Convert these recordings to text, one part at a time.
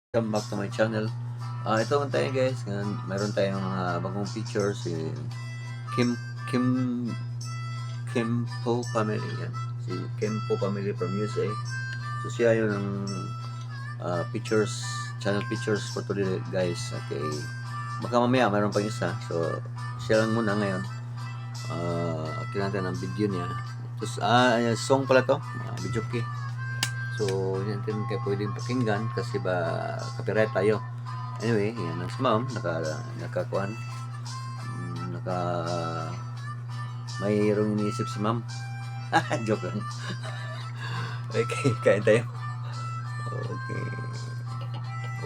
Welcome back to my channel. Ito naman tayo guys. Ngayon, mayroon tayong mga bagong picture si Kim Kim Kimpo family yan. Si Kimpo family from USA. So siya yun ang pictures, channel pictures for today guys. Okay. Baka mamaya mayroon pang isa. So siya lang muna ngayon. Natin ang video niya. Tapos song pala to, video key. So, yan din kayo pwedeng pakinggan kasi ba copyright tayo. Anyway, yan ang si ma'am, nakakuan. Mayroong iniisip si ma'am. Joke lang. Okay, kain tayo. Okay.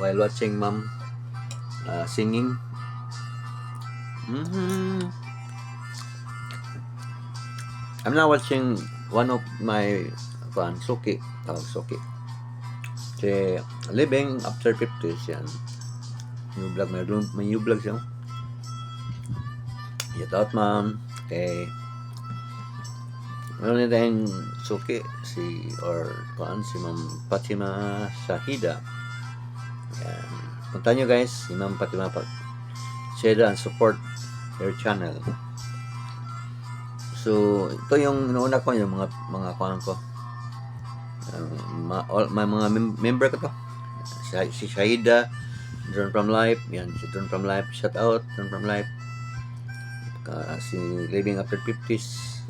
While watching ma'am singing. I'm now watching one of my Suki. Suki. Si Living After 50s yan. New vlog, may new vlog siya. Shout out ma'am. Okay. Meron din tayong Suki si Ma'am Fatima Shahida. Yan. Punta nyo guys, si Ma'am Fatima Shahida and support their channel. So, ito yung inuuna ko, yung mga kuhan ko. May mga member ko to. Si Shahida, Drone from Life, yan, si Drone from Life, shout out, Drone from Life. Si Living After 50s.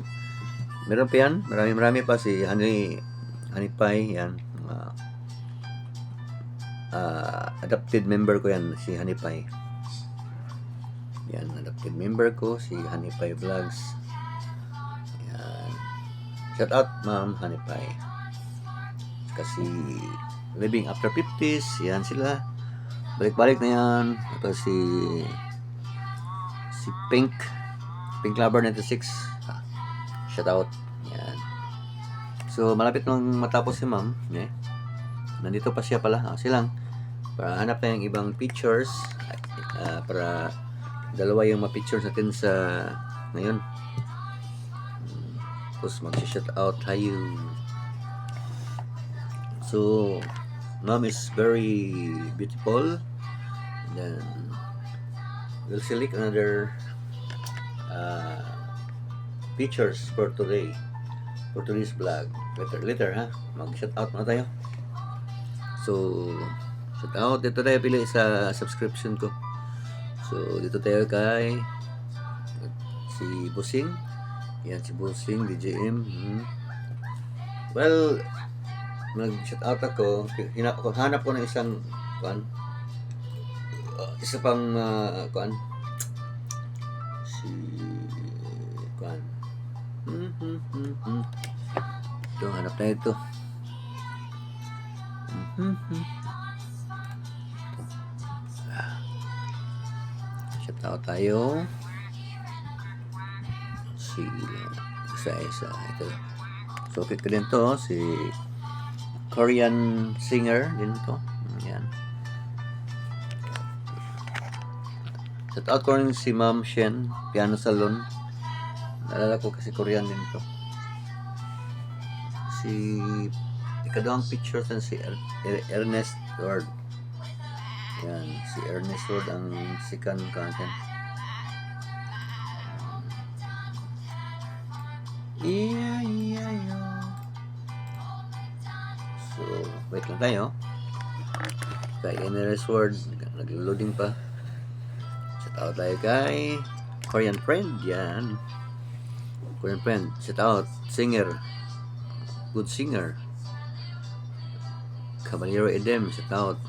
Meron pa yan, marami pa si Honey Pie, yan. Adopted member ko yan, si Honey Pie. Yan, adopted member ko, si Honey Pie Vlogs. Yan. Shout out, Ma'am Honey Pie. Kasi Living After 50s, yan sila. Balik-balik na yan. Ito si Pink Lover 96. Shout out. Yan. So, malapit nang matapos si ma'am. Nandito pa siya pala. Silang. Para hanap na yung ibang pictures. Para dalawa yung ma-pictures natin sa ngayon. Tapos mag-shout out tayo. So, mom is very beautiful. And then, we'll select another pictures for today. For today's vlog. Later ha. Mag-shout out na tayo. So, shout out. Dito tayo pili sa subscription ko. So, dito tayo kay si Busing. Yan si Busing, DJM. Well, nag-shout out ako, hanap ko ng isang isa pang si ito, hanap na ito. Shout out tayo si isa ito. So, pick ko din to si Korean singer din to. Yan. Shout out ko rin si Ma'am Shen, Piano Salon. Naalala ko kasi Korean din to. Si ikadawang pictures and si Ernest Ward. Yan, si Ernest Ward ang second content. Yeah. So, wait lang tayo. Kay Ernest Ward, nag-loading pa. Shout out tayo kay Korean friend, yan. Korean friend, shout out, singer. Good singer. Caballero Edem, shout out.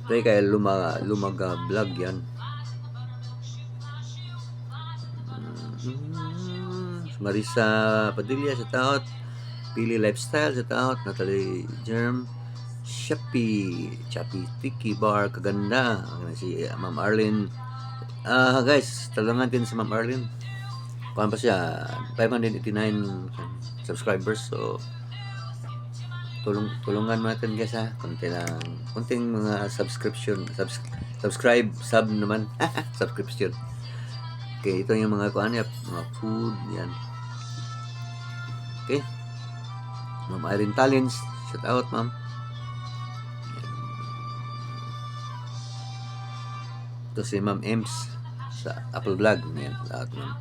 Play kay Lumaga vlog yan. Marisa Padilla, shout out. Pili Lifestyle, shout out. Natalie Germ, Chappy Tiki Bar, kaganda. Si Ma'am Arlene. Guys, talungan din si Ma'am Arlene. Kuhan pa siya, 589 subscribers. So, tulungan natin guys ha. Kunting mga subscribe naman. Subscription. Okay, ito yung mga kuhan, mga food, yan. Okay. Ma'am Irene Talents, shout out ma'am. Ito si Ma'am Ems sa Apple Vlog. Yan, lahat ma'am.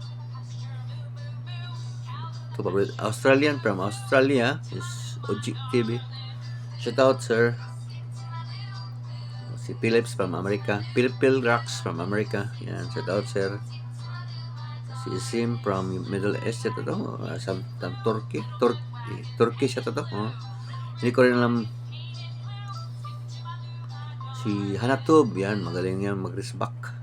Ito pa, Australian from Australia is OG TV. Shout out, sir. Si Philips from America. Phil Rocks from America. Yan, shout out, sir. Si Sim from Middle East. Ito to. Turkey. Turkey siya to. Oh. Hindi ko rin alam. Si Hanatub. Yan, magaling yan mag-resback.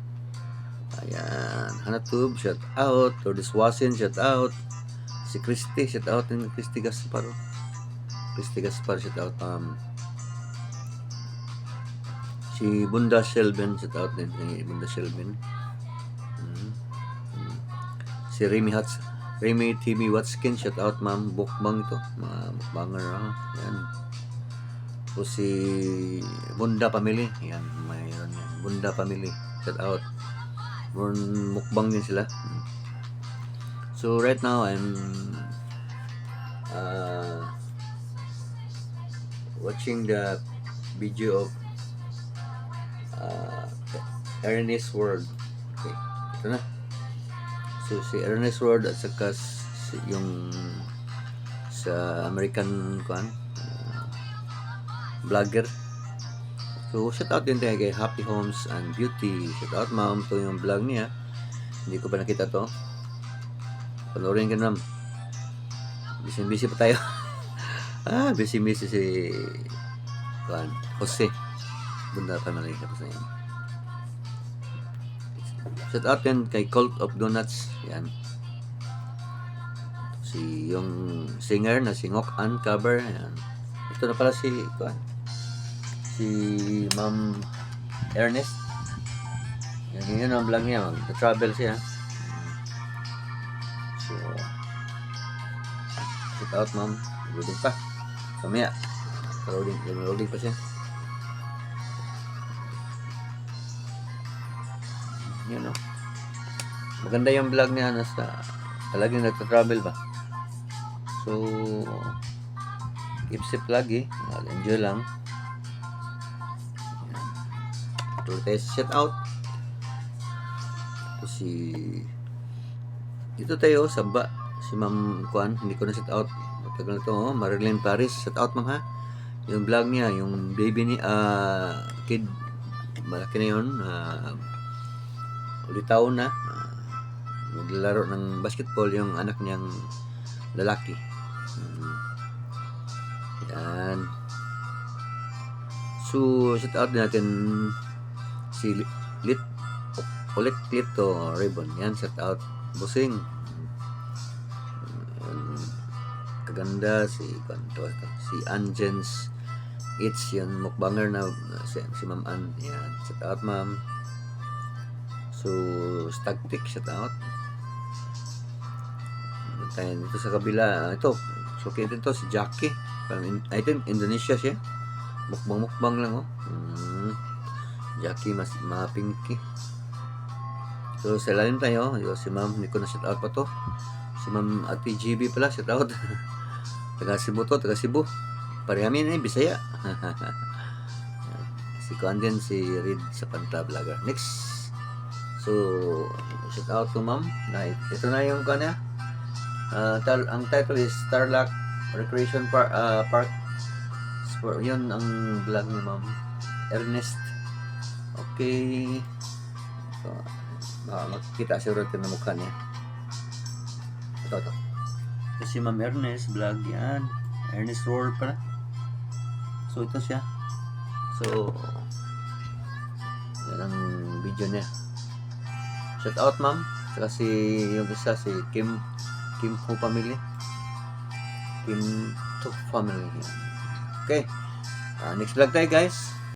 Ayan. Hanatub, shout out. Lourdes Wasin, shout out. Si Christy, shout out. Christy Gaspar. Christy Gaspar, shout out. Si Bunda Shelben, shout out din ni Bunda Shelben. Si Remy TV Watskin, shout out ma'am. Bukbang to, mga bukbanger. Yan. O si Bunda Family, yan, mayroon yan. Bunda Family, shout out. Mukbang din sila. So right now I'm watching the video of Ernest World. Okay, ito na. So si Ernest World at saka yung sa American vlogger. So shout out din tayo kay Happy Homes and Beauty. Shout out ma'am, to yung vlog niya. Hindi ko pa nakita to. Panoorin ka naman. Busy pa tayo. Busy si Jose. Bunda Family. Shout out yan kay Cult of Donuts. Yan. Si yung singer na si Ngok Ann cover. Yan. Ito na pala si Ma'am Ernest. Yan ang vlog niya. Mag-travel siya. So, shout out ma'am. Loading pa. Kamaya. Loading pa siya. Yun o. Maganda yung vlog niya. Talagang nagta-travel ba. So, keep safe lagi. Enjoy lang. Tuloy tayo sa shout out. Dito tayo sa si Ma'am Kuan, hindi ko na shout out. Matagal na to, Marilyn Paris. Shout out ma'am ha. Yung vlog niya, yung baby ni kid, malaki na yun. Ulit taon na. Naglalaro ng basketball yung anak niyang lalaki. Yan. So, shout out din natin si Ulit Lito Ribbon. Yan, shout out. Busing. Kaganda si Anjens. It's yung mukbanger na si Ma'am Ann. Yan, shout out ma'am. So, Stagtik, shout out. Tayo dito sa kabila. Ito, so okay dito si Jackie. I think Indonesia siya. Mukbang lang oh. Jackie mga pinky. So sa lalim tayo. Si ma'am, hindi ko na shout out pa to. Si ma'am Ate GB pala, shout out. Taga Cebu to, taga Cebu. Parehamin Bisaya. Si Kuan din, si Reed sa Panta Vlogger. Next. So shout out to ma'am. Ito na yung kanya. Ang title is Starlock Recreation Park. Yun ang vlog ni Ma'am Ernest. Okay. So, makikita siguro ito na mukha niya. Ito. Ito si Ma'am Ernest vlog yan. Ernest Roar pala. So ito siya. So yan ang video niya. Shout out ma'am. Saka yung isa si Kim Ho family. Kim To family. Okay. Next vlog tayo guys.